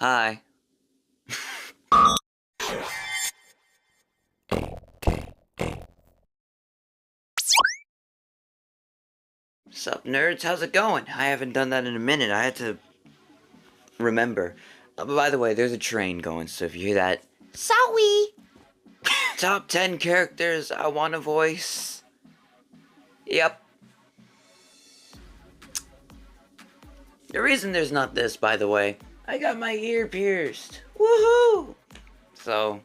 Hi. Sup, nerds? How's it going? I haven't done that in a minute. I had to remember. But by the way, there's a train going, so if you hear that, sorry. Top 10 characters I want to voice. Yep. The reason there's not this, by the way, I got my ear pierced. Woohoo! So,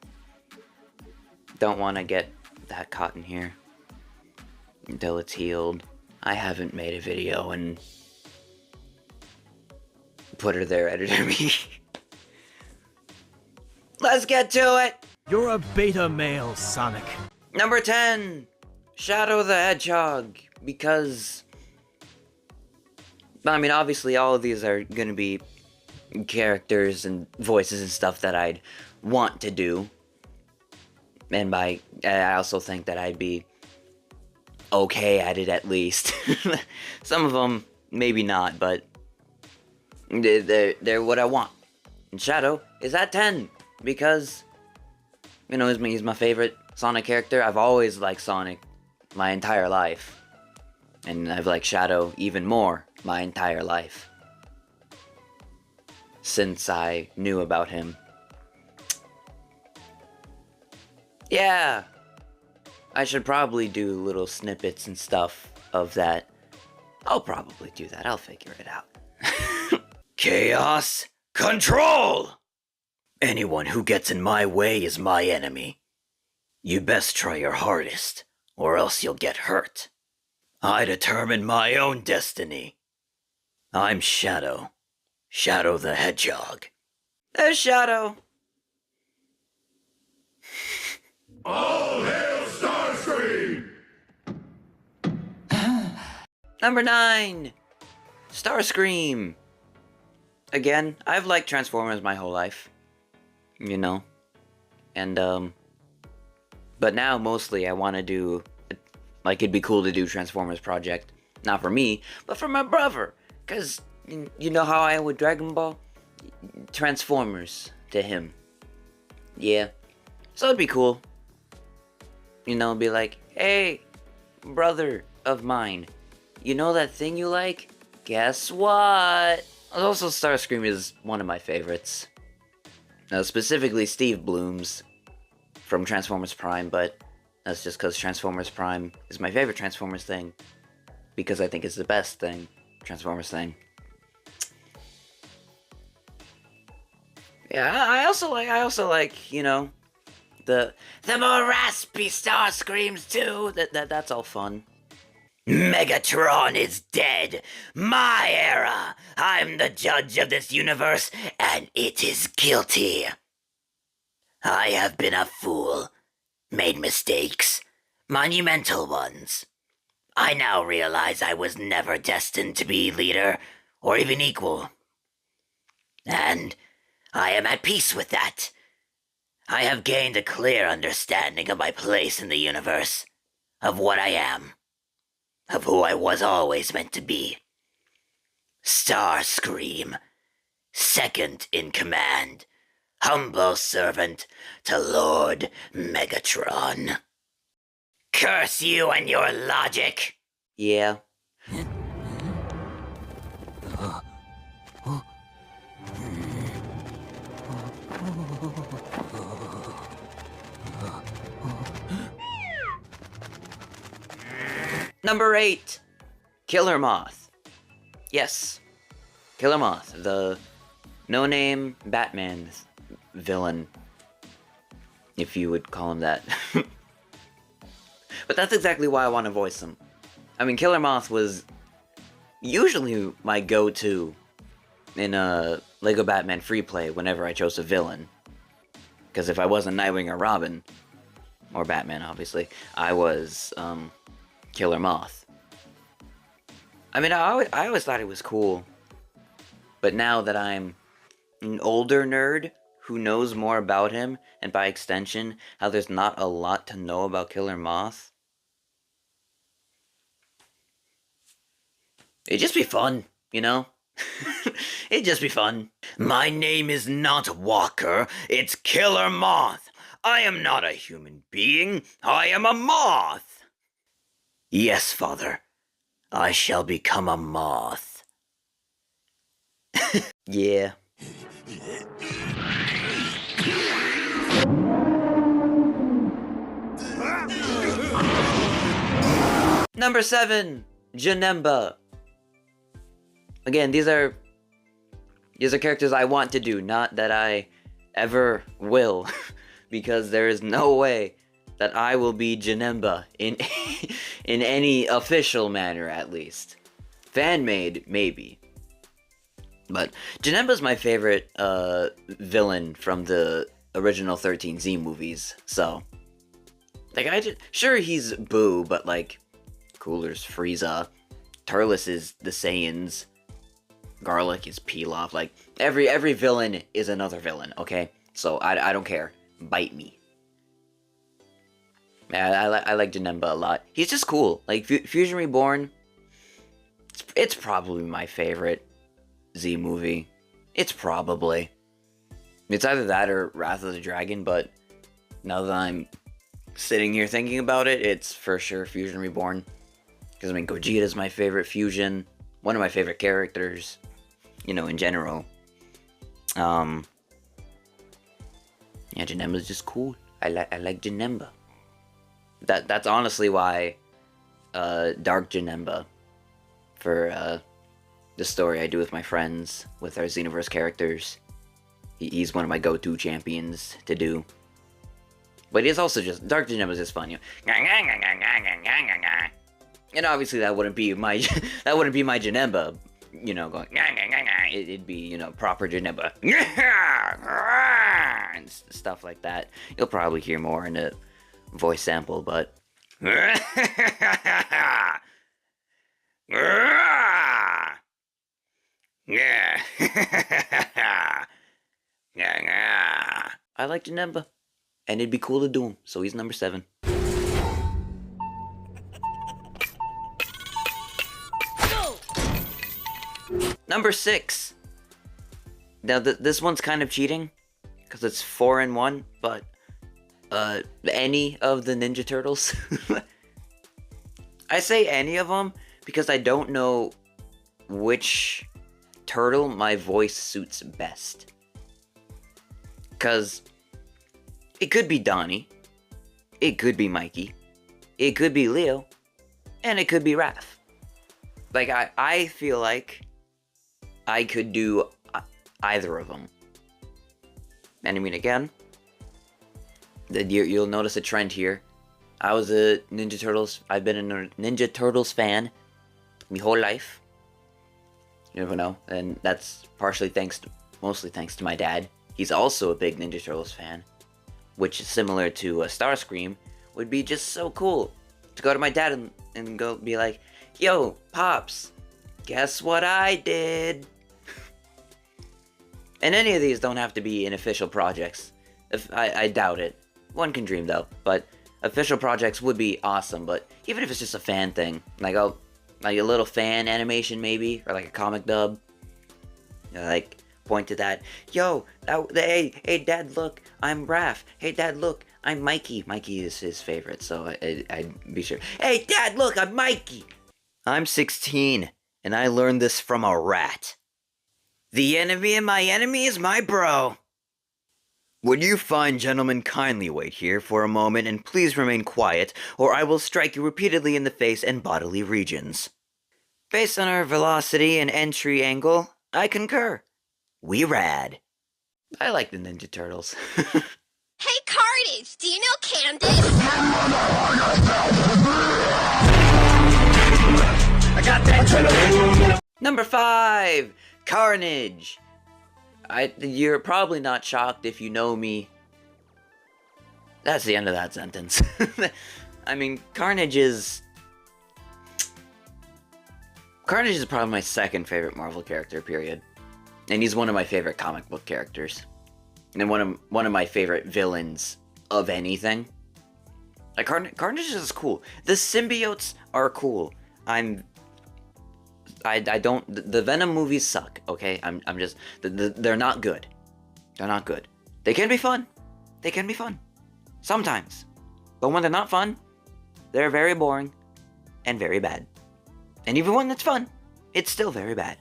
don't want to get that caught in here until it's healed. I haven't made a video and put her there, editor me. Let's get to it! You're a beta male, Sonic. Number 10, Shadow the Hedgehog, because, I mean, obviously all of these are gonna be characters and voices and stuff that I'd want to do, and I also think that I'd be okay at it at least. Some of them, maybe not, but they're what I want. And Shadow is at 10, because, you know, he's my favorite Sonic character. I've always liked Sonic my entire life. And I've liked Shadow even more my entire life. Since I knew about him. Yeah! I should probably do little snippets and stuff of that. I'll probably do that. I'll figure it out. Chaos Control! Anyone who gets in my way is my enemy. You best try your hardest, or else you'll get hurt. I determine my own destiny. I'm Shadow. Shadow the Hedgehog. There's Shadow. All hail Starscream! Number 9, Starscream. Again, I've liked Transformers my whole life. You know? And, but now mostly I want to do, like, it'd be cool to do Transformers Project. Not for me, but for my brother. Because, you know how I am with Dragon Ball? Transformers to him. Yeah. So it'd be cool. You know, be like, hey, brother of mine, you know that thing you like? Guess what? Also, Starscream is one of my favorites. Specifically Steve Bloom's from Transformers Prime, but that's just because Transformers Prime is my favorite Transformers thing. Because I think it's the best thing, Transformers thing. Yeah, I also like, you know, the more raspy Starscreams too. That's all fun. Megatron is dead. My era. I'm the judge of this universe, and it is guilty. I have been a fool. Made mistakes. Monumental ones. I now realize I was never destined to be leader, or even equal. And I am at peace with that. I have gained a clear understanding of my place in the universe, of what I am, of who I was always meant to be. Starscream, second in command, humble servant to Lord Megatron. Curse you and your logic! Yeah. Number 8, Killer Moth. Yes, Killer Moth, the no-name Batman villain, if you would call him that. But that's exactly why I want to voice him. I mean, Killer Moth was usually my go-to in a Lego Batman free play whenever I chose a villain. Because if I wasn't Nightwing or Robin, or Batman obviously, I was Killer Moth. I mean, I always thought it was cool. But now that I'm an older nerd who knows more about him, and by extension, how there's not a lot to know about Killer Moth, it'd just be fun, you know? It'd just be fun. My name is not Walker, it's Killer Moth. I am not a human being, I am a moth. Yes, father, I shall become a moth. Yeah. Number 7, Janemba. Again, these are characters I want to do, not that I ever will, because there is no way that I will be Janemba in in any official manner, at least. Fan-made, maybe. But Janemba's my favorite villain from the original 13Z movies, so... Like, sure, he's Boo, but, like, Cooler's Frieza, Turles is the Saiyans, Garlic is Pilaf, like, every villain is another villain, okay? So, I don't care. Bite me. Yeah, I like Janemba a lot. He's just cool. Like, Fusion Reborn, it's probably my favorite Z movie. It's probably. It's either that or Wrath of the Dragon, but now that I'm sitting here thinking about it, it's for sure Fusion Reborn. Because, I mean, Gogeta's my favorite Fusion. One of my favorite characters, you know, in general. Yeah, Janemba's just cool. I like Janemba. That's honestly why Dark Janemba, for the story I do with my friends, with our Xenoverse characters, he's one of my go-to champions to do. But he's also just... Dark Janemba's just fun, you know. And obviously that wouldn't be my... that wouldn't be my Janemba, you know, going... It'd be, you know, proper Janemba. And stuff like that. You'll probably hear more in a voice sample, but... I like Janemba. And it'd be cool to do him, so he's number 7. Number 6. Now, this one's kind of cheating, because it's 4 in 1, but, any of the Ninja Turtles. I say any of them, because I don't know which turtle my voice suits best. Because it could be Donnie, it could be Mikey, it could be Leo, and it could be Raph. Like, I feel like I could do either of them. And I mean, again, you'll notice a trend here. I was a Ninja Turtles, I've been a Ninja Turtles fan my whole life. You never know, and that's mostly thanks to my dad. He's also a big Ninja Turtles fan, which is similar to Starscream, would be just so cool to go to my dad and go be like, yo, Pops, guess what I did? And any of these don't have to be in official projects. I doubt it. One can dream though, but official projects would be awesome, but even if it's just a fan thing, like a little fan animation maybe, or like a comic dub, you know, like, point to that. Yo, hey, Dad, look, I'm Raph. Hey, Dad, look, I'm Mikey. Mikey is his favorite, so I'd be sure. Hey, Dad, look, I'm Mikey. I'm 16, and I learned this from a rat. The enemy of my enemy is my bro. Would you fine gentlemen kindly wait here for a moment and please remain quiet, or I will strike you repeatedly in the face and bodily regions. Based on our velocity and entry angle, I concur. We rad. I like the Ninja Turtles. Hey, Carnage, do you know Candace? I got that. Number 5, Carnage. You're probably not shocked if you know me. That's the end of that sentence. I mean, Carnage is probably my second favorite Marvel character, period. And he's one of my favorite comic book characters. And one of my favorite villains of anything. Like, Carnage is cool. The symbiotes are cool. I'm I don't. The Venom movies suck. Okay, I'm just. They're not good. They're not good. They can be fun. They can be fun. Sometimes. But when they're not fun, they're very boring and very bad. And even when it's fun, it's still very bad.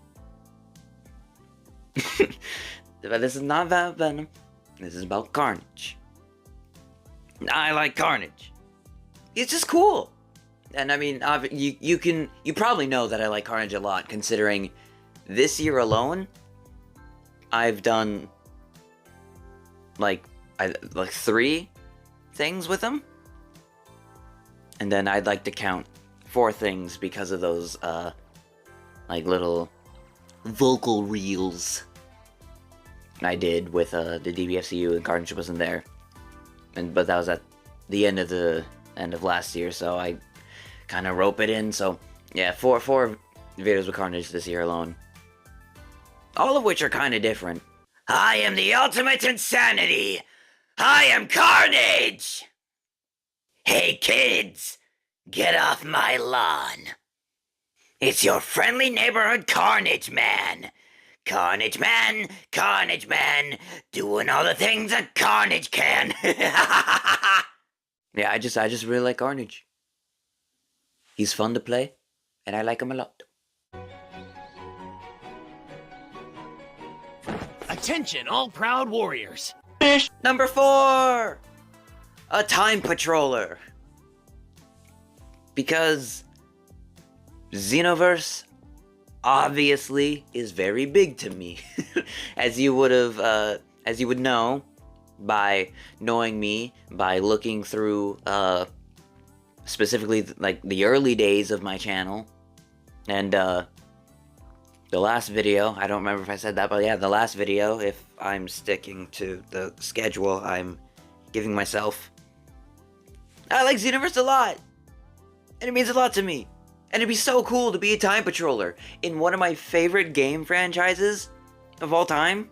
But this is not about Venom. This is about Carnage. I like Carnage. It's just cool. And I mean, you probably know that I like Carnage a lot, considering this year alone, I've done like 3 things with him. And then I'd like to count 4 things because of those like little vocal reels I did with the DBFCU, and Carnage wasn't there. But that was at the end of last year, so I kind of rope it in. So yeah, 4 videos with Carnage this year alone, all of which are kind of different. I am the ultimate insanity. I am Carnage. Hey kids, get off my lawn. It's your friendly neighborhood Carnage Man. Carnage Man, Carnage Man, doing all the things a Carnage can. Yeah, I just really like Carnage. He's fun to play, and I like him a lot. Attention, all proud warriors. Number 4! A time patroller. Because Xenoverse obviously is very big to me. as you would know by knowing me, by looking through specifically like the early days of my channel. And the last video, I don't remember if I said that, but yeah, the last video, if I'm sticking to the schedule I'm giving myself. I like Xenoverse a lot, and it means a lot to me. And it'd be so cool to be a time patroller in one of my favorite game franchises of all time.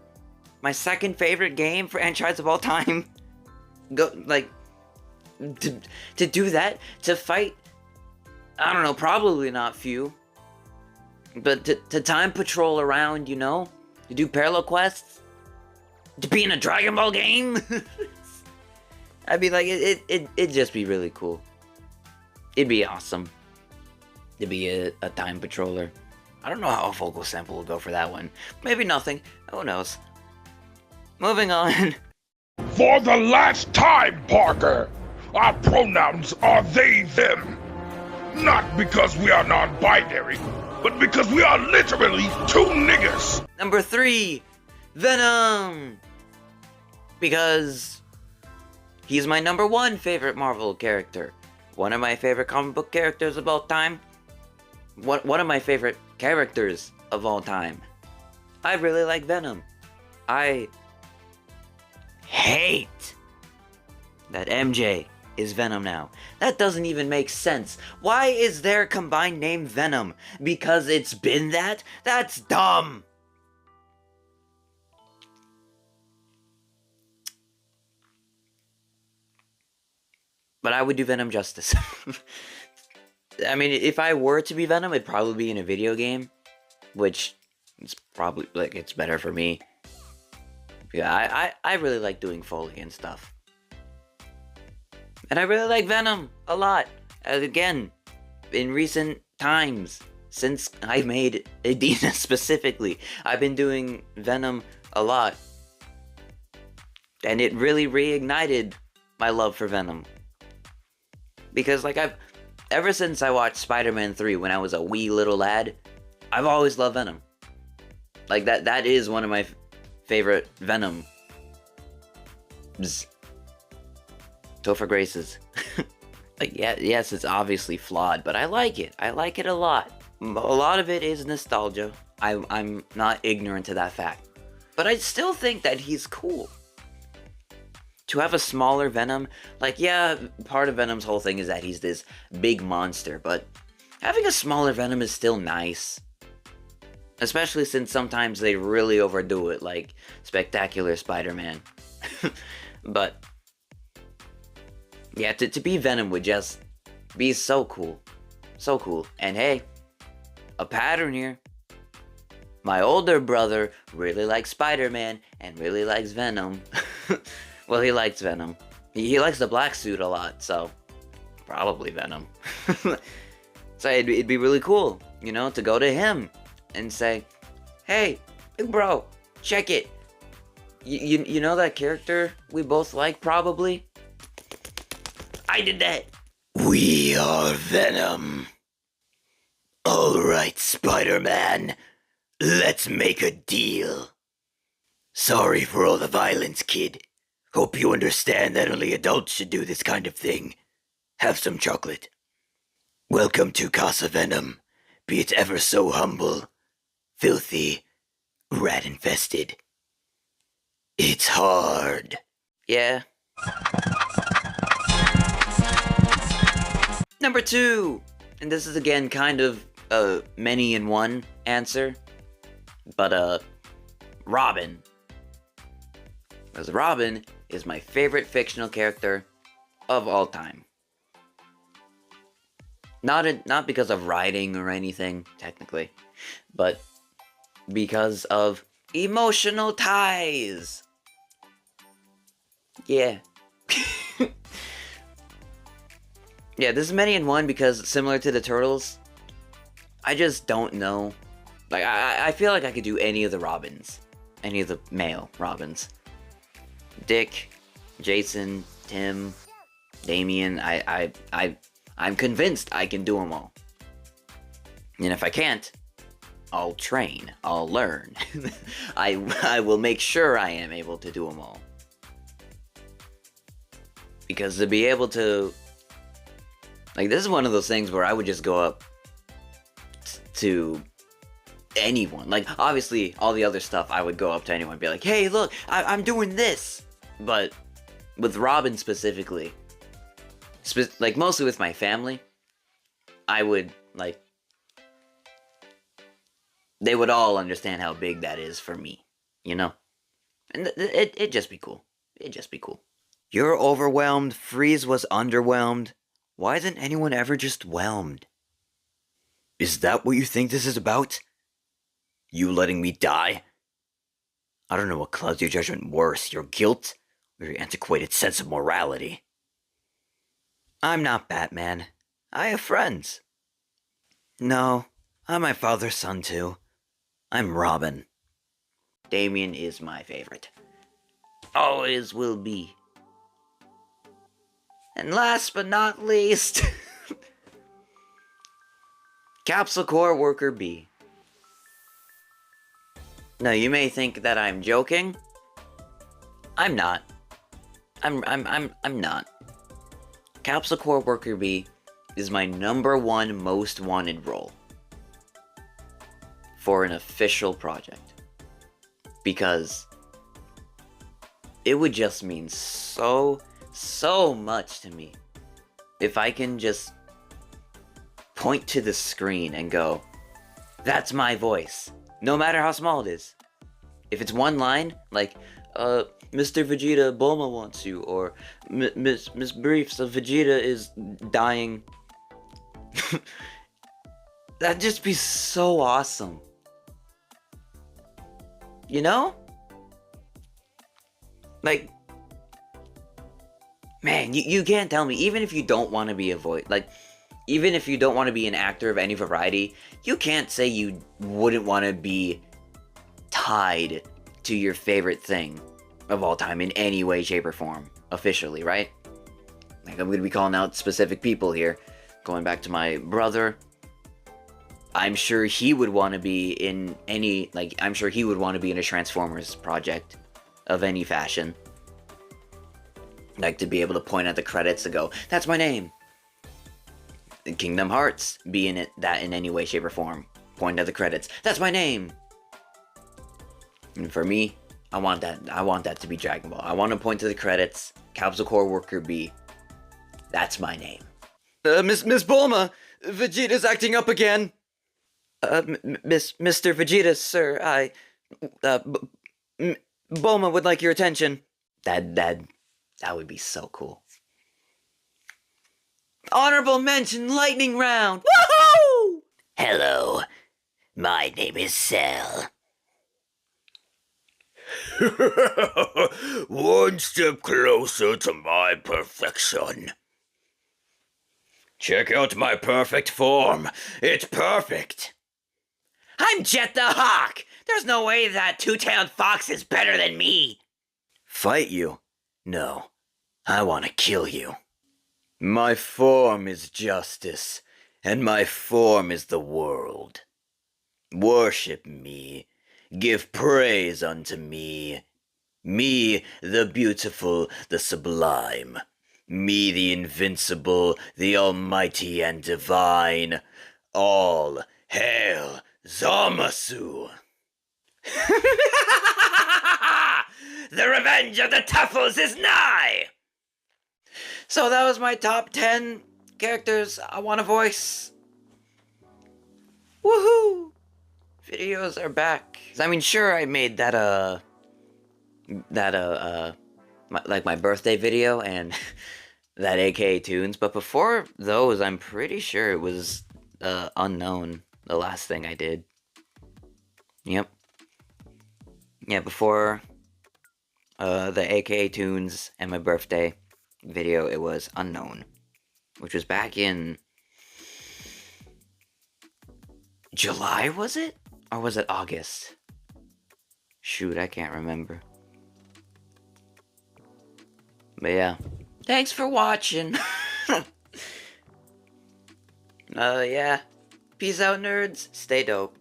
My second favorite game franchise of all time. Go, like, to do that, to fight, I don't know, probably not few, but to time patrol around, you know, to do parallel quests, to be in a Dragon Ball game. I'd be like, it'd just be really cool. It'd be awesome to be a time patroller. I don't know how a vocal sample will go for that one. Maybe nothing. Who knows? Moving on. For the last time, Parker, our pronouns are they, them. Not because we are non-binary, but because we are literally 2 niggas. Number 3, Venom. Because he's my number 1 favorite Marvel character. One of my favorite comic book characters of all time. One of my favorite characters of all time. I really like Venom. I hate that MJ is Venom now. That doesn't even make sense. Why is their combined name Venom? Because it's been that? That's dumb. But I would do Venom justice. I mean, if I were to be Venom, it'd probably be in a video game, which is probably, like, it's better for me. Yeah, I really like doing Foley and stuff. And I really like Venom a lot. Again, in recent times, since I made Adina specifically, I've been doing Venom a lot. And it really reignited my love for Venom. Because, like, ever since I watched Spider-Man 3 when I was a wee little lad, I've always loved Venom. Like, that is one of my favorite Venom. Topher Grace's. Like, yeah, yes, it's obviously flawed, but I like it. I like it a lot. A lot of it is nostalgia. I'm not ignorant to that fact. But I still think that he's cool. To have a smaller Venom, like, yeah, part of Venom's whole thing is that he's this big monster, but having a smaller Venom is still nice. Especially since sometimes they really overdo it, like Spectacular Spider-Man. But, yeah, to be Venom would just be so cool. So cool. And hey, a pattern here. My older brother really likes Spider-Man and really likes Venom. Well, he likes Venom. He likes the black suit a lot, so probably Venom. So it'd be really cool, you know, to go to him and say, hey, big bro, check it. You know that character we both like, probably? I did that. We are Venom. Alright, Spider-Man. Let's make a deal. Sorry for all the violence, kid. Hope you understand that only adults should do this kind of thing. Have some chocolate. Welcome to Casa Venom. Be it ever so humble, filthy, rat-infested. It's hard. Yeah. Number 2! And this is again kind of a many-in-one answer. But, Robin. Because Robin is my favorite fictional character of all time. Not because of writing or anything, technically, but because of emotional ties. Yeah. Yeah, this is many in one because similar to the Turtles, I just don't know. Like, I feel like I could do any of the Robins. Any of the male Robins. Dick, Jason, Tim, Damien, I'm convinced I can do them all. And if I can't, I'll train, I'll learn. I will make sure I am able to do them all. Because to be able to... Like, this is one of those things where I would just go up to anyone. Like, obviously, all the other stuff, I would go up to anyone and be like, hey, look, I'm doing this! But with Robin specifically, like, mostly with my family, I would, like... They would all understand how big that is for me, you know? And it'd just be cool. It'd just be cool. You're overwhelmed, Freeze was underwhelmed. Why isn't anyone ever just whelmed? Is that what you think this is about? You letting me die? I don't know what clouds your judgment worse, your guilt or your antiquated sense of morality. I'm not Batman. I have friends. No, I'm my father's son too. I'm Robin. Damien is my favorite. Always will be. And last but not least, Capsule Core Worker B. Now you may think that I'm joking. I'm not. I'm not. Capsule Core Worker B is my #1 most wanted role for an official project. Because it would just mean so much to me if I can just point to the screen and go, that's my voice, no matter how small it is. If it's one line, like, Mr. Vegeta, Bulma wants you, or Miss Briefs of Vegeta is dying. That'd just be so awesome. You know? Like, man, you can't tell me, even if you don't want to be a voice, like, even if you don't want to be an actor of any variety, you can't say you wouldn't want to be tied to your favorite thing of all time in any way, shape, or form, officially, right? Like, I'm going to be calling out specific people here. Going back to my brother, I'm sure he would want to be in any, like, I'm sure he would want to be in a Transformers project of any fashion. Like, to be able to point at the credits and go, that's my name. Kingdom Hearts, be in it, that in any way, shape, or form. Point at the credits, that's my name. And for me, I want that to be Dragon Ball. I want to point to the credits, Capsule Core Worker B. That's my name. Miss Bulma, Vegeta's acting up again. Mr. Vegeta, sir, Bulma would like your attention. That would be so cool. Honorable mention lightning round. Woohoo! Hello, My name is Cell. One step closer to my perfection. Check out my perfect form. It's perfect. I'm Jet the Hawk. There's no way that two-tailed fox is better than me. Fight you? No. I want to kill you. My form is justice, and my form is the world. Worship me. Give praise unto me. Me, the beautiful, the sublime. Me, the invincible, the almighty and divine. All hail Zamasu! The revenge of the Tuffles is nigh! So that was my top 10 characters I want to voice. Woohoo! Videos are back. I mean, sure, I made that, my birthday video and that AKA Tunes, but before those, I'm pretty sure it was, unknown, the last thing I did. Yep. Yeah, before, the AKA Tunes and my birthday video, it was unknown, which was back in July, was it? Or was it August? Shoot, I can't remember. But yeah. Thanks for watching. Yeah. Peace out, nerds. Stay dope.